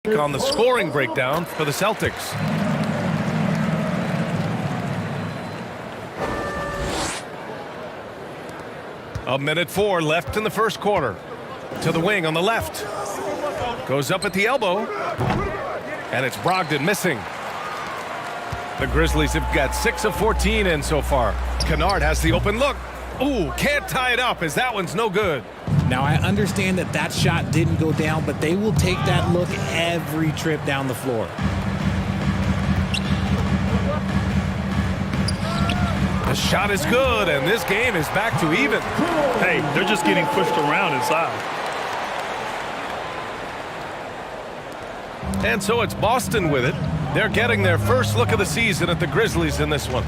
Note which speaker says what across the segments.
Speaker 1: On the scoring breakdown for the Celtics. A minute 4 left in the first quarter. To the wing on the left. Goes up at the elbow. And it's Brogdon missing. The Grizzlies have got 6 of 14 in so far. Kennard has the open look. Ooh, can't tie it up as that one's no good.
Speaker 2: Now, I understand that that shot didn't go down, but they will take that look every trip down the floor.
Speaker 1: The shot is good, and this game is back to even.
Speaker 3: Hey, they're just getting pushed around inside.
Speaker 1: And so it's Boston with it. They're getting their first look of the season at the Grizzlies in this one.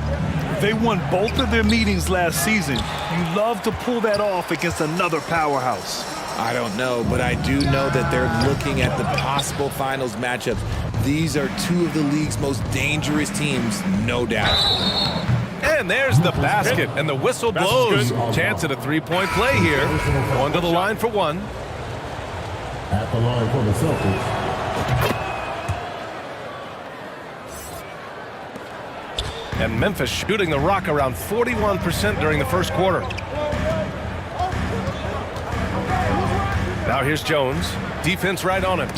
Speaker 3: They won both of their meetings last season. You love to pull that off against another powerhouse.
Speaker 2: I don't know, but I do know that they're looking at the possible finals matchups. These are two of the league's most dangerous teams, no doubt.
Speaker 1: And there's the basket, and the whistle blows. Chance at a three-point play here. Going to the line for one.
Speaker 4: At the line for the Celtics.
Speaker 1: And Memphis shooting the rock around 41% during the first quarter. Now here's Jones. Defense right on him.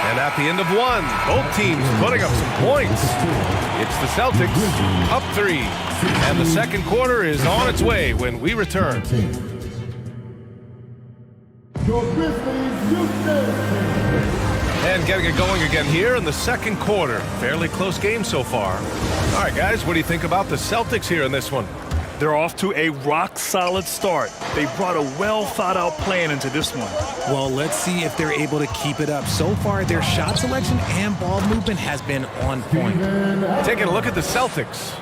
Speaker 1: And at the end of one, both teams putting up some points. It's the Celtics up 3. And the second quarter is on its way when we return. And getting it going again here in the second quarter. Fairly close game so far. All right, guys, what do you think about the Celtics here in this one?
Speaker 3: They're off to a rock-solid start. They brought a well-thought-out plan into this one.
Speaker 2: Well, let's see if they're able to keep it up. So far, their shot selection and ball movement has been on point.
Speaker 1: Taking a look at the Celtics.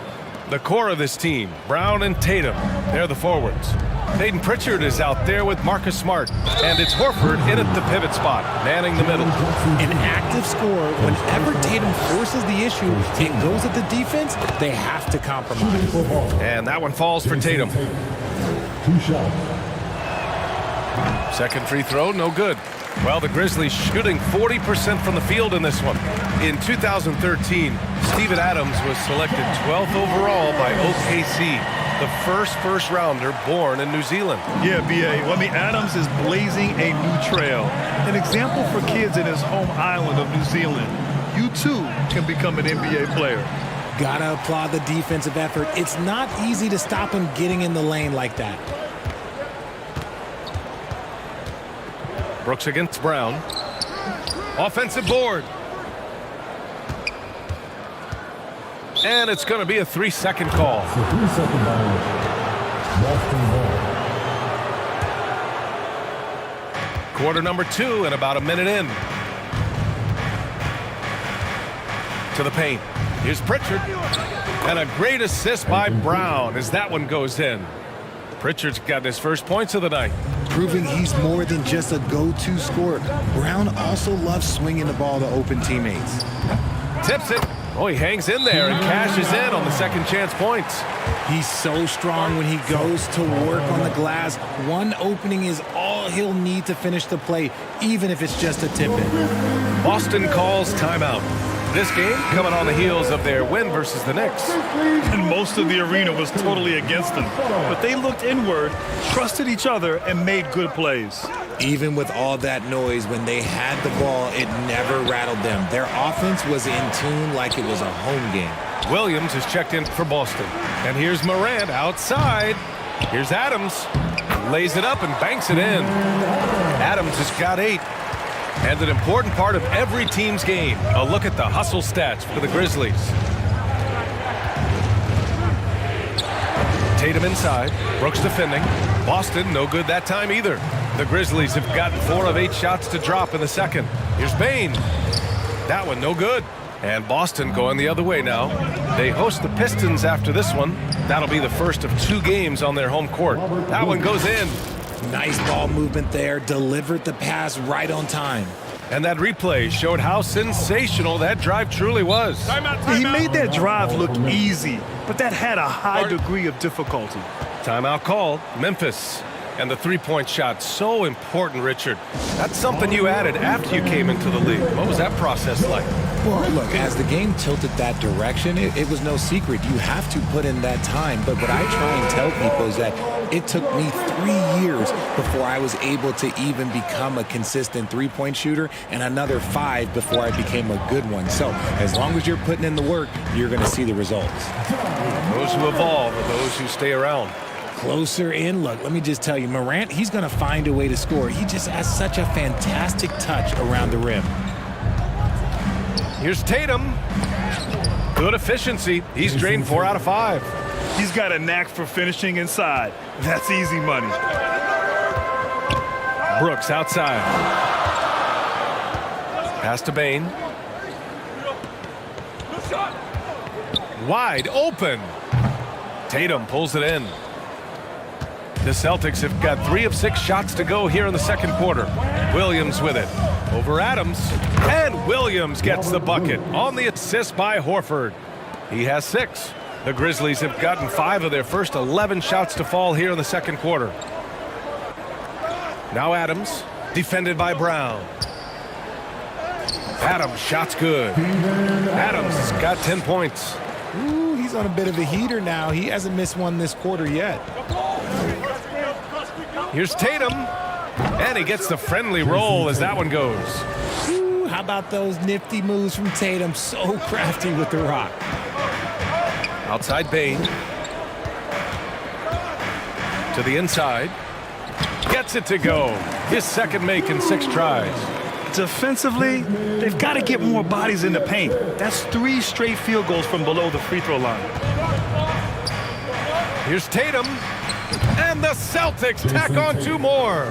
Speaker 1: The core of this team, Brown and Tatum, they're the forwards. Peyton Pritchard is out there with Marcus Smart. And it's Horford in at the pivot spot, manning the middle.
Speaker 2: An active scorer, whenever Tatum forces the issue and goes at the defense, they have to compromise.
Speaker 1: And that one falls for Tatum.
Speaker 4: 2 shots.
Speaker 1: Second free throw, no good. Well, the Grizzlies shooting 40% from the field in this one. In 2013, Steven Adams was selected 12th overall by OKC, the first rounder born in New Zealand.
Speaker 3: Yeah, B.A. Well, Adams is blazing a new trail. An example for kids in his home island of New Zealand. You, too, can become an NBA player.
Speaker 2: Gotta applaud the defensive effort. It's not easy to stop him getting in the lane like that.
Speaker 1: Brooks against Brown. Offensive board. And it's going to be a 3-second call.
Speaker 4: So 3-second violation. Boston ball.
Speaker 1: Quarter number 2 and about a minute in. To the paint. Here's Pritchard. And a great assist by Brown as that one goes in. Pritchard's got his first points of the night.
Speaker 2: Proving he's more than just a go-to scorer. Brown also loves swinging the ball to open teammates.
Speaker 1: Tips it. Oh, he hangs in there and cashes in on the second chance points.
Speaker 2: He's so strong when he goes to work on the glass. One opening is all he'll need to finish the play, even if it's just a tip-in.
Speaker 1: Boston calls timeout. This game coming on the heels of their win versus the Knicks.
Speaker 3: And most of the arena was totally against them. But they looked inward, trusted each other, and made good plays.
Speaker 2: Even with all that noise, when they had the ball, it never rattled them. Their offense was in tune like it was a home game.
Speaker 1: Williams is checked in for Boston. And here's Morant outside. Here's Adams. Lays it up and banks it in. Adams has got 8. And an important part of every team's game. A look at the hustle stats for the Grizzlies. Tatum inside. Brooks defending. Boston no good that time either. The Grizzlies have gotten 4 of 8 shots to drop in the second. Here's Bane. That one no good. And Boston going the other way now. They host the Pistons after this one. That'll be the first of 2 games on their home court. That one goes in.
Speaker 2: Nice ball movement there. Delivered the pass right on time.
Speaker 1: And that replay showed how sensational that drive truly was.
Speaker 3: He made that drive look easy, but that had a high degree of difficulty.
Speaker 1: Timeout called. Memphis. And the three-point shot, so important, Richard. That's something you added after you came into the league. What was that process like?
Speaker 2: Well, look, as the game tilted that direction, it was no secret. You have to put in that time. But what I try and tell people is that it took me 3 years before I was able to even become a consistent three-point shooter, and another 5 before I became a good one. So as long as you're putting in the work, you're going to see the results.
Speaker 1: Those who evolve are those who stay around.
Speaker 2: Closer in, look, let me just tell you, Morant, he's going to find a way to score. He just has such a fantastic touch around the rim.
Speaker 1: Here's Tatum. Good efficiency. He's drained 4 out of 5.
Speaker 3: He's got a knack for finishing inside. That's easy money.
Speaker 1: Brooks outside. Pass to Bane. Wide open. Tatum pulls it in. The Celtics have got 3 of 6 shots to go here in the second quarter. Williams with it. Over Adams. And Williams gets the bucket on the assist by Horford. He has 6. The Grizzlies have gotten 5 of their first 11 shots to fall here in the second quarter. Now Adams, defended by Brown. Adams, shot's good. Adams has got 10 points.
Speaker 2: Ooh, he's on a bit of a heater now. He hasn't missed one this quarter yet.
Speaker 1: Here's Tatum, and he gets the friendly roll as that one goes.
Speaker 2: Ooh, how about those nifty moves from Tatum? So crafty with the rock.
Speaker 1: Outside Bane. To the inside. Gets it to go. His second make in 6 tries.
Speaker 3: Defensively, they've got to get more bodies in the paint. That's 3 straight field goals from below the free throw line.
Speaker 1: Here's Tatum. And the Celtics tack on 2 more.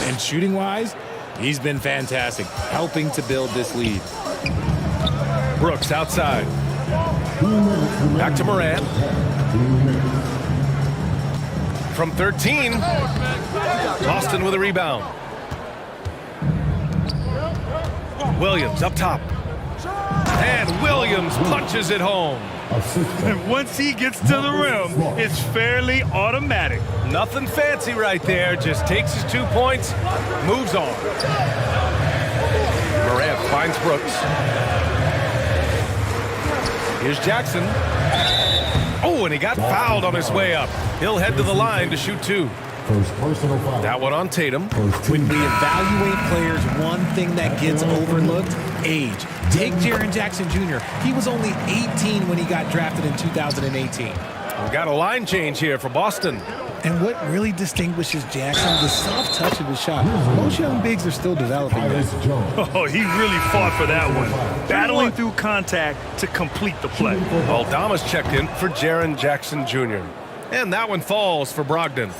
Speaker 2: And shooting-wise, he's been fantastic, helping to build this lead.
Speaker 1: Brooks outside. Back to Morant. From 13. Boston with a rebound. Williams up top. And Williams punches it home.
Speaker 3: And once he gets to the rim, it's fairly automatic.
Speaker 1: Nothing fancy right there. Just takes his 2 points, moves on. Morant finds Brooks. Here's Jackson. Oh, and he got fouled on his way up. He'll head to the line to shoot 2.
Speaker 4: First personal foul.
Speaker 2: That one on Tatum. When we evaluate players, one thing that gets overlooked, age. Take Jaren Jackson Jr. He was only 18 when he got drafted in 2018.
Speaker 1: We've got a line change here for Boston.
Speaker 2: And what really distinguishes Jackson, the soft touch of his shot. Most young bigs are still developing this.
Speaker 3: Oh, he really fought for that one. Battling through contact to complete the play.
Speaker 1: Aldama's checked in for Jaren Jackson Jr. And that one falls for Brogdon.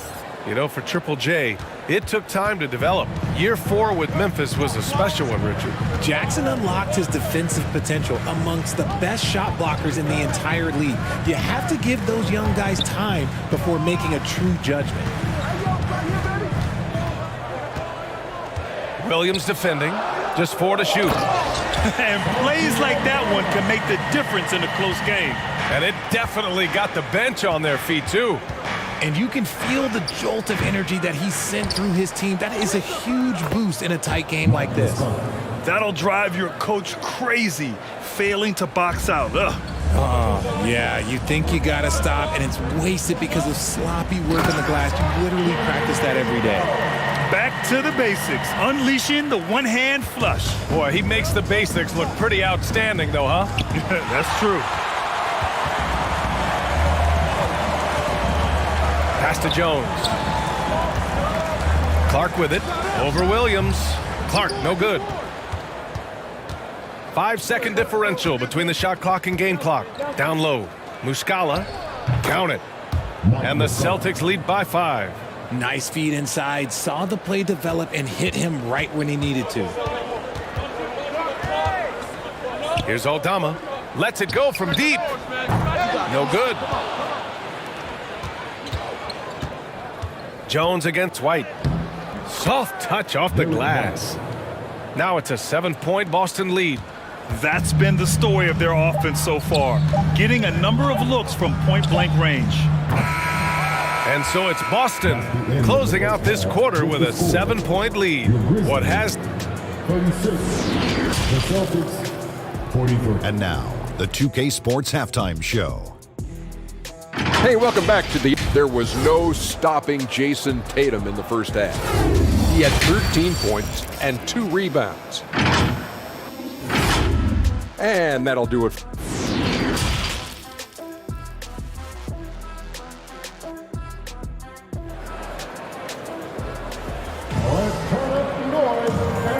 Speaker 1: You know, for Triple J, it took time to develop. Year 4 with Memphis was a special one, Richard.
Speaker 2: Jackson unlocked his defensive potential amongst the best shot blockers in the entire league. You have to give those young guys time before making a true judgment.
Speaker 1: Williams defending, just 4 to shoot.
Speaker 3: And plays like that one can make the difference in a close game.
Speaker 1: And it definitely got the bench on their feet, too.
Speaker 2: And you can feel the jolt of energy that he sent through his team. That is a huge boost in a tight game like this.
Speaker 3: That'll drive your coach crazy, failing to box out. Ugh.
Speaker 2: Oh, yeah, you think you got to stop, and it's wasted because of sloppy work on the glass. You literally practice that every day.
Speaker 3: Back to the basics, unleashing the one-hand flush.
Speaker 1: Boy, he makes the basics look pretty outstanding, though, huh?
Speaker 3: That's true.
Speaker 1: Pass to Jones. Clark with it. Over Williams. Clark, no good. 5-second differential between the shot clock and game clock. Down low. Muscala. Count it. And the Celtics lead by 5.
Speaker 2: Nice feed inside. Saw the play develop and hit him right when he needed to.
Speaker 1: Here's Aldama. Lets it go from deep. No good. Jones against White. Soft touch off the glass. Now it's a 7-point Boston lead.
Speaker 3: That's been the story of their offense so far, getting a number of looks from point-blank range.
Speaker 1: And so it's Boston closing out this quarter with a 7-point lead. What has...
Speaker 4: 36. The Celtics, 43.
Speaker 5: And now, the 2K Sports Halftime Show.
Speaker 6: Hey, welcome back to the... There was no stopping Jason Tatum in the first half. He had 13 points and 2 rebounds. And that'll do it.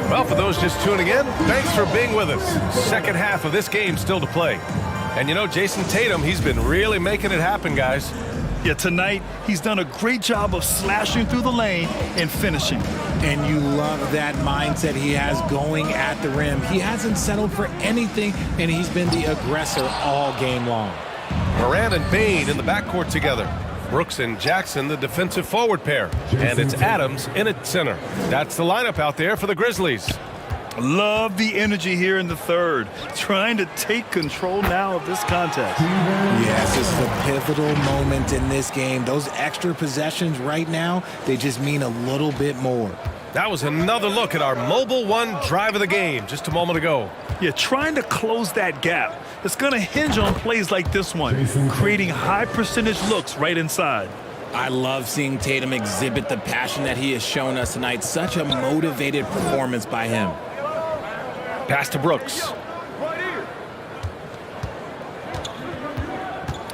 Speaker 1: Well, for those just tuning in, thanks for being with us. Second half of this game still to play. And you know, Jason Tatum, he's been really making it happen, guys.
Speaker 3: Yeah, tonight he's done a great job of slashing through the lane and finishing.
Speaker 2: And you love that mindset he has going at the rim. He hasn't settled for anything, and he's been the aggressor all game long.
Speaker 1: Morant and Bane in the backcourt together. Brooks and Jackson, the defensive forward pair. And it's Adams in at center. That's the lineup out there for the Grizzlies.
Speaker 3: Love the energy here in the third. Trying to take control now of this contest.
Speaker 2: Yes, it's the pivotal moment in this game. Those extra possessions right now, they just mean a little bit more.
Speaker 1: That was another look at our Mobile One drive of the game just a moment ago.
Speaker 3: Yeah, trying to close that gap. It's going to hinge on plays like this one, creating high percentage looks right inside.
Speaker 2: I love seeing Tatum exhibit the passion that he has shown us tonight. Such a motivated performance by him.
Speaker 1: Pass to Brooks.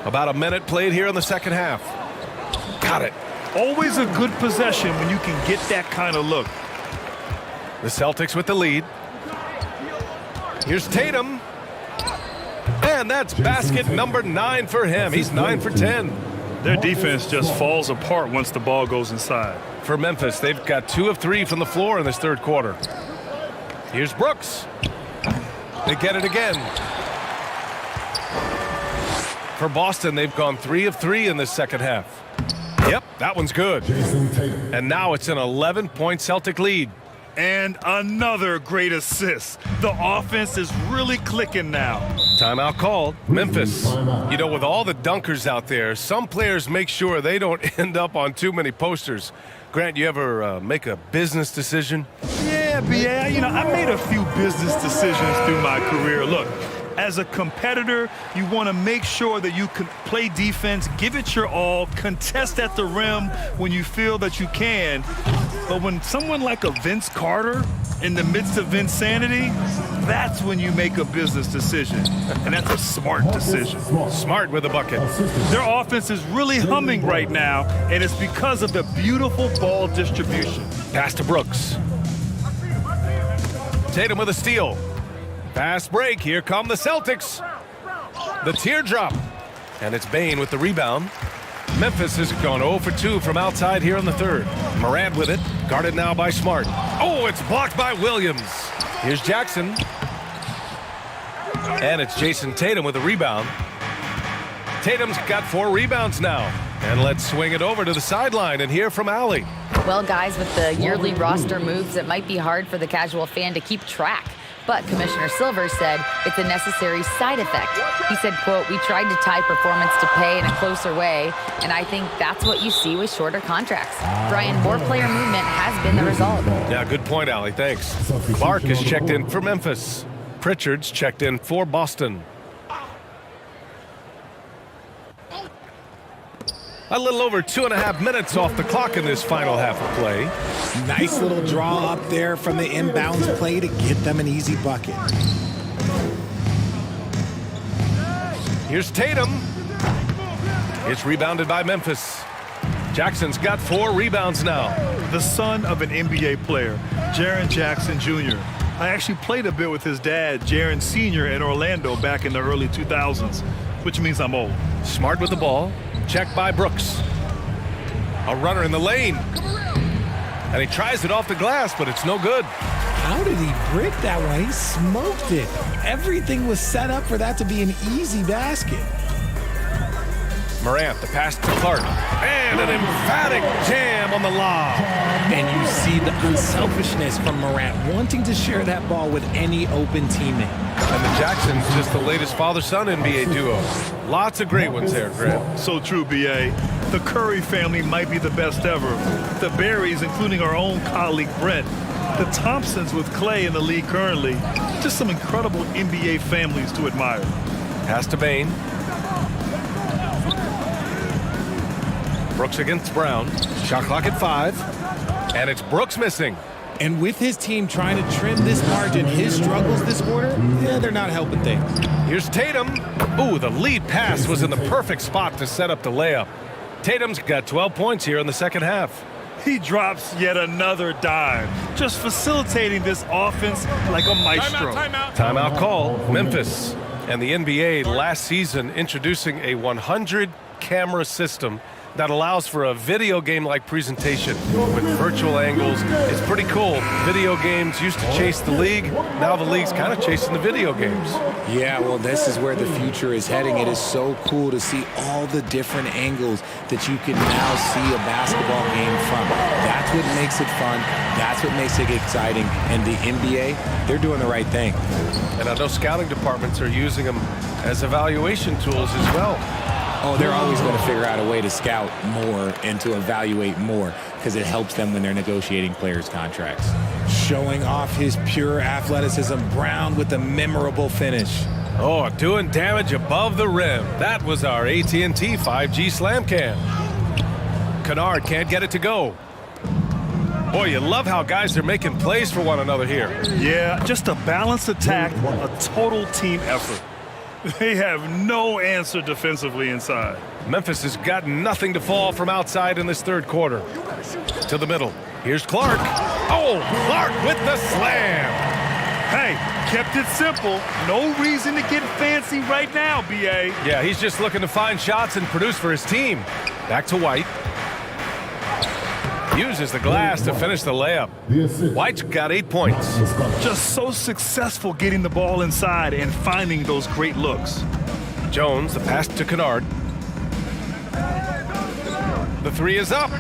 Speaker 1: About a minute played here in the second half. Got it.
Speaker 3: Always a good possession when you can get that kind of look.
Speaker 1: The Celtics with the lead. Here's Tatum. And that's basket number 9 for him. He's 9 for 10.
Speaker 3: Their defense just falls apart once the ball goes inside.
Speaker 1: For Memphis, they've got 2 of 3 from the floor in this third quarter. Here's Brooks. They get it again. For Boston, they've gone 3 of 3 in this second half. Yep, that one's good. And now it's an 11-point Celtic lead.
Speaker 3: And another great assist. The offense is really clicking now.
Speaker 1: Timeout called. Memphis. You know, with all the dunkers out there, some players make sure they don't end up on too many posters. Grant, you ever make a business decision?
Speaker 3: Yeah, B.A., you know, I made a few business decisions through my career. Look, as a competitor, you want to make sure that you can play defense, give it your all, contest at the rim when you feel that you can. But when someone like a Vince Carter in the midst of insanity, that's when you make a business decision. And that's a smart decision.
Speaker 1: Smart with a bucket.
Speaker 3: Their offense is really humming right now, and it's because of the beautiful ball distribution.
Speaker 1: Pass to Brooks. Tatum with a steal. Fast break. Here come the Celtics. The teardrop. And it's Bane with the rebound. Memphis has gone 0 for 2 from outside here in the third. Morant with it. Guarded now by Smart. Oh, it's blocked by Williams. Here's Jackson. And it's Jason Tatum with a rebound. Tatum's got 4 rebounds now. And let's swing it over to the sideline and hear from Allie.
Speaker 7: Well, guys, with the yearly roster moves, it might be hard for the casual fan to keep track. But Commissioner Silver said it's a necessary side effect. He said, quote, "We tried to tie performance to pay in a closer way, and I think that's what you see with shorter contracts." Brian, more player movement has been the result.
Speaker 1: Yeah, good point, Allie. Thanks. Clark is checked in for Memphis. Pritchard's checked in for Boston. A little over 2.5 minutes off the clock in this final half of play.
Speaker 2: Nice little draw up there from the inbounds play to get them an easy bucket.
Speaker 1: Here's Tatum. It's rebounded by Memphis. Jackson's got 4 rebounds now.
Speaker 3: The son of an NBA player, Jaren Jackson Jr. I actually played a bit with his dad, Jaren Sr. in Orlando back in the early 2000s, which means I'm old.
Speaker 1: Smart with the ball. Checked by Brooks. A runner in the lane. And he tries it off the glass, but it's no good.
Speaker 2: How did he brick that one? He smoked it. Everything was set up for that to be an easy basket.
Speaker 1: Morant, the pass to Clark. And an emphatic jam on the lob.
Speaker 2: And you see the unselfishness from Morant, wanting to share that ball with any open teammate.
Speaker 1: And the Jacksons, just the latest father-son NBA duo. Lots of great ones there, Grant.
Speaker 3: So true, B.A. The Curry family might be the best ever. The Berrys, including our own colleague Brent. The Thompsons with Clay in the league currently. Just some incredible NBA families to admire.
Speaker 1: Pass to Bain. Brooks against Brown. Shot clock at 5. And it's Brooks missing.
Speaker 2: And with his team trying to trim this margin, his struggles this quarter, they're not helping things.
Speaker 1: Here's Tatum. Ooh, the lead pass was in the perfect spot to set up the layup. Tatum's got 12 points here in the second half.
Speaker 3: He drops yet another dime, just facilitating this offense like a maestro.
Speaker 1: Timeout call, Memphis. And the NBA last season introducing a 100-camera system that allows for a video game-like presentation with virtual angles. It's pretty cool. Video games used to chase the league. Now the league's kind of chasing the video games.
Speaker 2: Yeah, well, this is where the future is heading. It is so cool to see all the different angles that you can now see a basketball game from. That's what makes it fun. That's what makes it exciting. And the NBA, they're doing the right thing.
Speaker 1: And I know scouting departments are using them as evaluation tools as well.
Speaker 2: Oh, they're always going to figure out a way to scout more and to evaluate more because it helps them when they're negotiating players' contracts. Showing off his pure athleticism, Brown with a memorable finish.
Speaker 1: Oh, doing damage above the rim. That was our AT&T 5G Slam Cam. Kennard can't get it to go. Boy, you love how guys are making plays for one another here.
Speaker 3: Yeah, just a balanced attack, a total team effort. They have no answer defensively inside.
Speaker 1: Memphis has got nothing to fall from outside in this third quarter. To the middle. Here's Clark. Oh, Clark with the slam.
Speaker 3: Hey, kept it simple. No reason to get fancy right now, B.A.
Speaker 1: Yeah, he's just looking to find shots and produce for his team. Back to White. Uses the glass to finish the layup. White's got 8 points.
Speaker 3: Just so successful getting the ball inside and finding those great looks.
Speaker 1: Jones, the pass to Kennard. The three is up.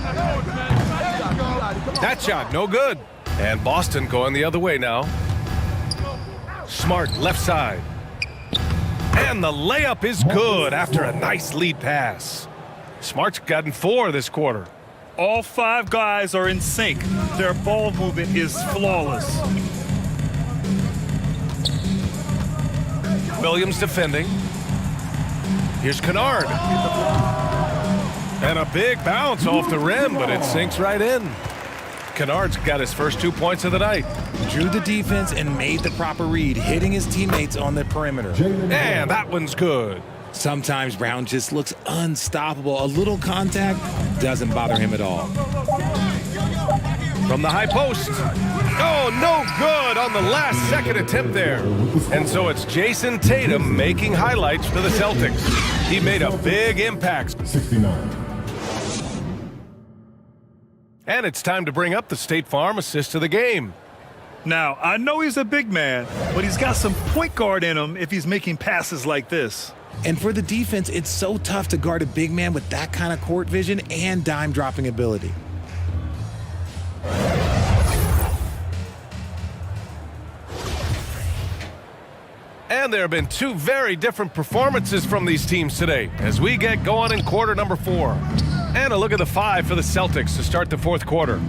Speaker 1: That shot, no good. And Boston going the other way now. Smart, left side. And the layup is good after a nice lead pass. Smart's gotten 4 this quarter.
Speaker 3: All 5 guys are in sync. Their ball movement is flawless.
Speaker 1: Williams defending. Here's Kennard. And a big bounce off the rim, but it sinks right in. Kennard's got his first 2 points of the night.
Speaker 2: Drew the defense and made the proper read, hitting his teammates on the perimeter.
Speaker 1: And that one's good.
Speaker 2: Sometimes Brown just looks unstoppable. A little contact doesn't bother him at all.
Speaker 1: From the high post. Oh, no good on the last second attempt there. And so it's Jason Tatum making highlights for the Celtics. He made a big impact.
Speaker 4: 69.
Speaker 1: And it's time to bring up the State Farm assist of the game.
Speaker 3: Now, I know he's a big man, but he's got some point guard in him if he's making passes like this.
Speaker 2: And for the defense, it's so tough to guard a big man with that kind of court vision and dime-dropping ability.
Speaker 1: And there have been 2 very different performances from these teams today as we get going in quarter number 4. And a look at the 5 for the Celtics to start the fourth quarter.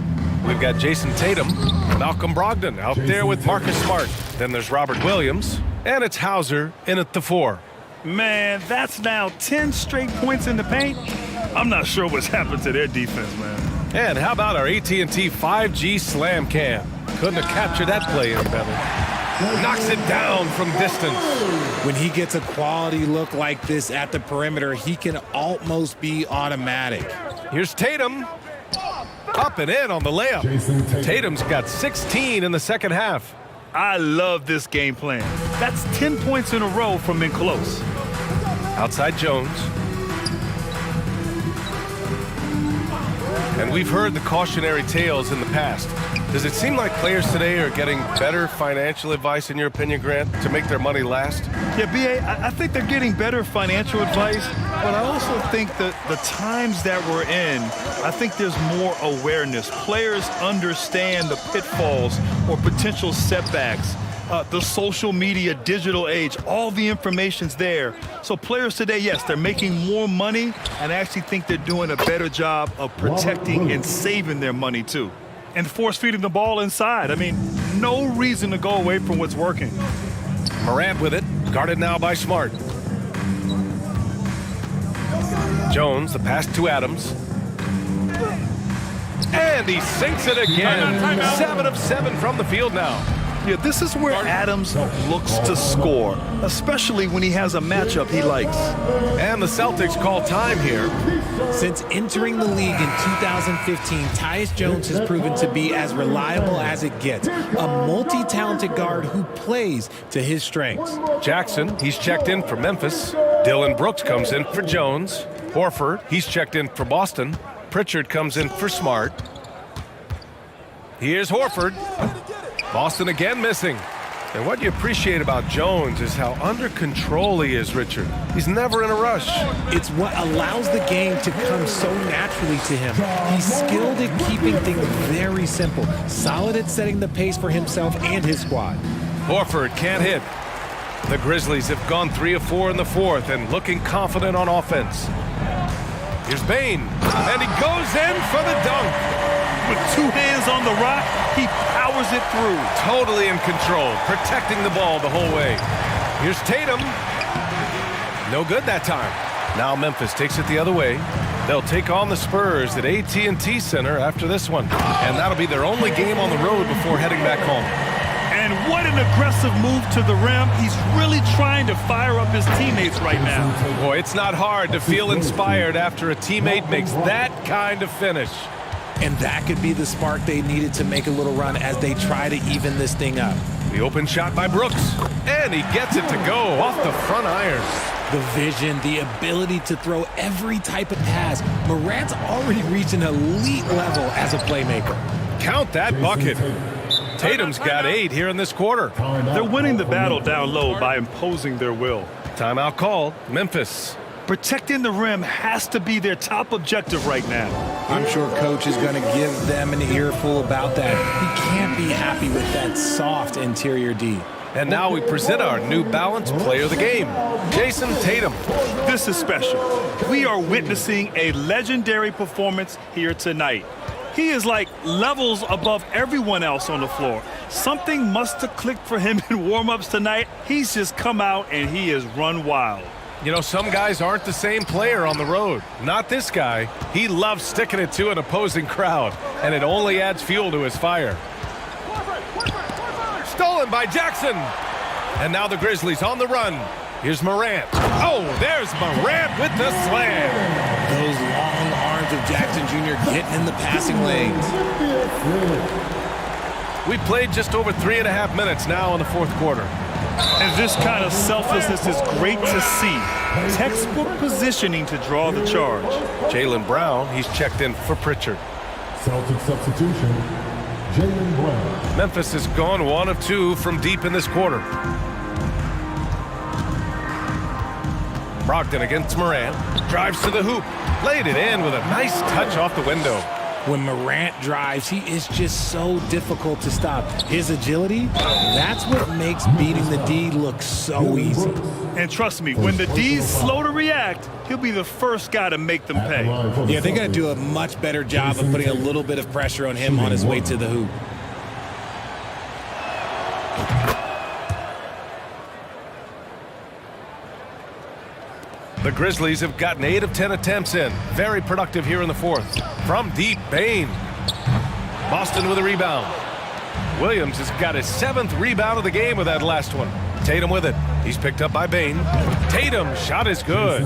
Speaker 1: We've got Jason Tatum, Malcolm Brogdon out there with Marcus Smart. Then there's Robert Williams, and it's Hauser in at the 4.
Speaker 3: Man, that's now 10 straight points in the paint. I'm not sure what's happened to their defense, man.
Speaker 1: And how about our AT&T 5G Slam Cam? Couldn't have captured that play any better. Knocks it down from distance.
Speaker 2: When he gets a quality look like this at the perimeter, he can almost be automatic.
Speaker 1: Here's Tatum. Up and in on the layup. Tatum's got 16 in the second half.
Speaker 3: I love this game plan. That's 10 points in a row from in close.
Speaker 1: Outside Jones. And we've heard the cautionary tales in the past. Does it seem like players today are getting better financial advice, in your opinion, Grant, to make their money last?
Speaker 3: Yeah, B.A., I think they're getting better financial advice, but I also think that the times that we're in, I think there's more awareness. Players understand the pitfalls or potential setbacks the social media digital age, all the information's there. So players today, yes, they're making more money, and I actually think they're doing a better job of protecting and saving their money too. And force feeding the ball inside. I mean, no reason to go away from what's working.
Speaker 1: Morant with it, guarded now by Smart. Jones, the pass to Adams. And he sinks it again. 7 of 7 from the field now.
Speaker 3: Yeah, this is where Adams looks to score, especially when he has a matchup he likes.
Speaker 1: And the Celtics call time here.
Speaker 2: Since entering the league in 2015, Tyus Jones has proven to be as reliable as it gets. A multi-talented guard who plays to his strengths.
Speaker 1: Jackson, he's checked in for Memphis. Dylan Brooks comes in for Jones. Horford, he's checked in for Boston. Pritchard comes in for Smart. Here's Horford. Boston again missing. And what you appreciate about Jones is how under control he is, Richard. He's never in a rush.
Speaker 2: It's what allows the game to come so naturally to him. He's skilled at keeping things very simple, solid at setting the pace for himself and his squad.
Speaker 1: Horford can't hit. The Grizzlies have gone 3 of 4 in the fourth and looking confident on offense. Here's Bane, and he goes in for the dunk.
Speaker 3: With 2 hands on the rock, he powers it through.
Speaker 1: Totally in control, protecting the ball the whole way. Here's Tatum. No good that time. Now Memphis takes it the other way. They'll take on the Spurs at AT&T Center after this one. And that'll be their only game on the road before heading back home.
Speaker 3: And what an aggressive move to the rim. He's really trying to fire up his teammates right now.
Speaker 1: Boy, it's not hard to feel inspired after a teammate makes that kind of finish.
Speaker 2: And that could be the spark they needed to make a little run as they try to even this thing up.
Speaker 1: The open shot by Brooks, and he gets it to go off the front iron.
Speaker 2: The vision, the ability to throw every type of pass. Morant's already reached an elite level as a playmaker.
Speaker 1: Count that bucket. Tatum's got 8 here in this quarter.
Speaker 3: They're winning the battle down low by imposing their will.
Speaker 1: Timeout called. Memphis.
Speaker 3: Protecting the rim has to be their top objective right now.
Speaker 2: I'm sure coach is going to give them an earful about that. He can't be happy with that soft interior D.
Speaker 1: And now we present our New Balance player of the game, Jason Tatum.
Speaker 3: This is special. We are witnessing a legendary performance here tonight. He is like levels above everyone else on the floor. Something must have clicked for him in warm-ups tonight. He's just come out and he has run wild.
Speaker 1: You know, some guys aren't the same player on the road. Not this guy. He loves sticking it to an opposing crowd, and it only adds fuel to his fire. Stolen by Jackson. And now the Grizzlies on the run. Here's Morant. Oh, there's Morant with the slam.
Speaker 2: Those long arms of Jackson Jr. getting in the passing lanes.
Speaker 1: We played just over 3.5 minutes now in the fourth quarter.
Speaker 3: And this kind of selflessness is great to see. Textbook positioning to draw the charge.
Speaker 1: Jaylen Brown, he's checked in for Pritchard.
Speaker 4: Celtics substitution, Jaylen Brown.
Speaker 1: Memphis has gone 1 of 2 from deep in this quarter. Brogdon against Morant. Drives to the hoop. Laid it in with a nice touch off the window.
Speaker 2: When Morant drives, he is just so difficult to stop. His agility, that's what makes beating the D look so easy.
Speaker 3: And trust me, when the D's slow to react, he'll be the first guy to make them pay.
Speaker 2: Yeah, they're going to do a much better job of putting a little bit of pressure on him on his way to the hoop.
Speaker 1: The Grizzlies have gotten 8 of 10 attempts in. Very productive here in the fourth. From deep, Bane. Boston with a rebound. Williams has got his 7th rebound of the game with that last one. Tatum with it. He's picked up by Bane. Tatum, shot is good.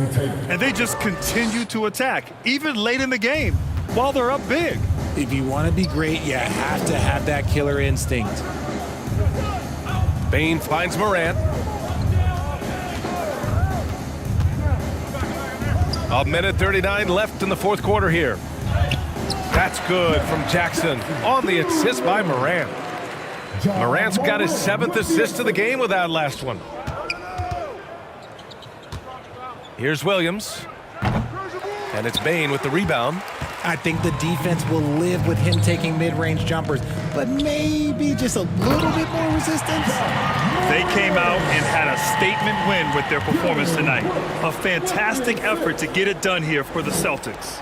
Speaker 3: And they just continue to attack, even late in the game, while they're up big.
Speaker 2: If you want to be great, you have to have that killer instinct.
Speaker 1: Bane finds Morant. A minute 39 left in the fourth quarter here. That's good from Jackson on the assist by Morant. Morant's got his 7th assist of the game with that last one. Here's Williams. And it's Bane with the rebound.
Speaker 2: I think the defense will live with him taking mid-range jumpers, but maybe just a little bit more resistance.
Speaker 3: They came out and had a statement win with their performance tonight. A fantastic effort to get it done here for the Celtics.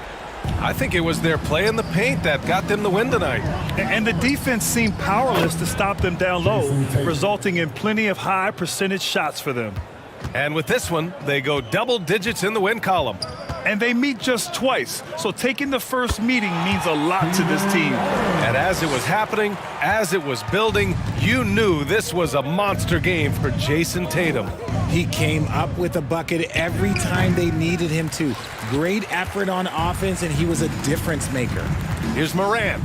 Speaker 1: I think it was their play in the paint that got them the win tonight.
Speaker 3: And the defense seemed powerless to stop them down low, resulting in plenty of high percentage shots for them.
Speaker 1: And with this one, they go double digits in the win column.
Speaker 3: And they meet just twice, so taking the first meeting means a lot to this team.
Speaker 1: And as it was happening, as it was building, you knew this was a monster game for Jason Tatum.
Speaker 2: He came up with a bucket every time they needed him to. Great effort on offense, and he was a difference maker.
Speaker 1: Here's Morant.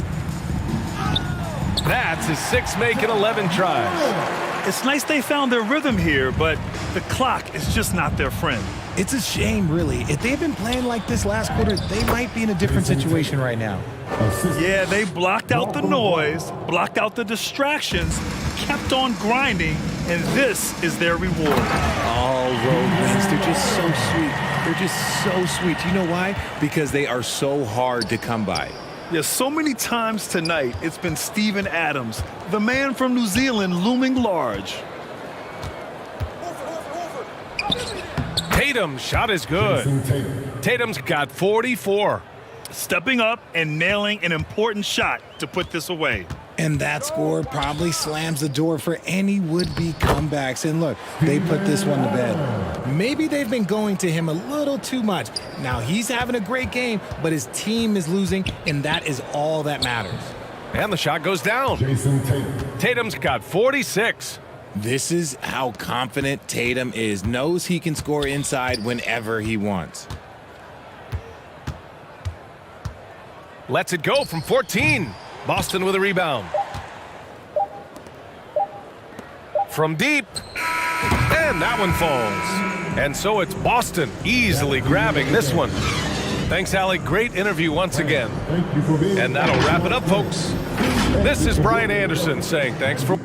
Speaker 1: That's his 6th make in 11 tries.
Speaker 3: It's nice they found their rhythm here, but the clock is just not their friend.
Speaker 2: It's a shame, really. If they had been playing like this last quarter, they might be in a different situation right now.
Speaker 3: Yeah, they blocked out the noise, blocked out the distractions, kept on grinding, and this is their reward.
Speaker 2: All road wins. They're just so sweet. They're just so sweet. You know why? Because they are so hard to come by.
Speaker 3: Yeah, so many times tonight, it's been Steven Adams, the man from New Zealand, looming large.
Speaker 1: Tatum's shot is good. Tatum's got 44.
Speaker 3: Stepping up and nailing an important shot to put this away.
Speaker 2: And that score probably slams the door for any would-be comebacks. And look, they put this one to bed. Maybe they've been going to him a little too much. Now he's having a great game, but his team is losing, and that is all that matters.
Speaker 1: And the shot goes down.
Speaker 4: Jason Tatum.
Speaker 1: Tatum's got 46.
Speaker 2: This is how confident Tatum is. Knows he can score inside whenever he wants.
Speaker 1: Lets it go from 14. Boston with a rebound. From deep. And that one falls. And so it's Boston easily grabbing this one. Thanks, Allie. Great interview once again.
Speaker 4: Thank you for being.
Speaker 1: And that'll wrap it up, folks. This is Brian Anderson saying thanks for...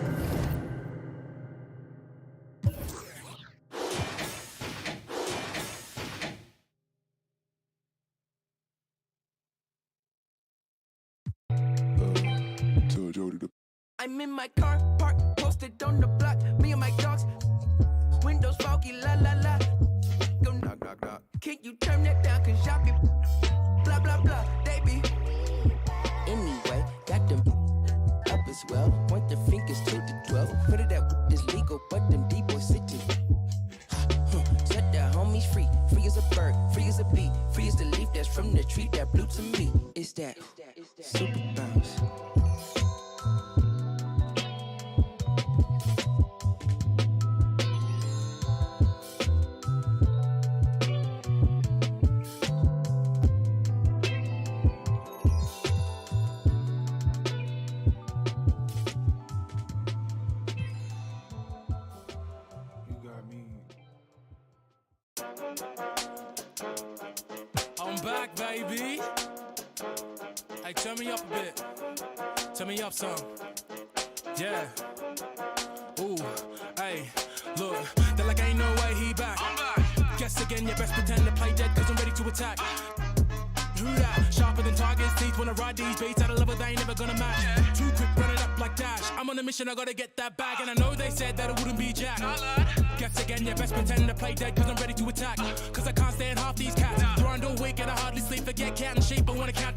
Speaker 8: I'm in my car, parked, posted on the block. Me and my dogs, windows foggy, la la la. Go knock, knock, knock. Can you turn that down? Cause y'all be blah, blah, blah. They be. Anyway, got them up as well. Point the fingers to the 12. Put it out is legal, but them D-boys sitting. Set the homies free. Free as a bird, free as a bee. Free as the leaf that's from the tree that blew to me. It's that super bounce.
Speaker 9: I'm back, baby. Hey, turn me up a bit. Turn me up some. Yeah. Ooh, hey, look, they're like ain't no way he back. I'm back. Guess again, you best pretend to play dead, cause I'm ready to attack. Who that? Sharper than targets, teeth wanna ride these beats at a level they ain't never gonna match. Yeah. Too quick, run it up like Dash. I'm on a mission, I gotta get that bag. And I know they said that it wouldn't be Jack. Guess again, you best pretend to play dead, cause I'm ready to attack. Cause I can't stand half these cats. Grind all week and I hardly sleep, forget cat and sheep, I wanna count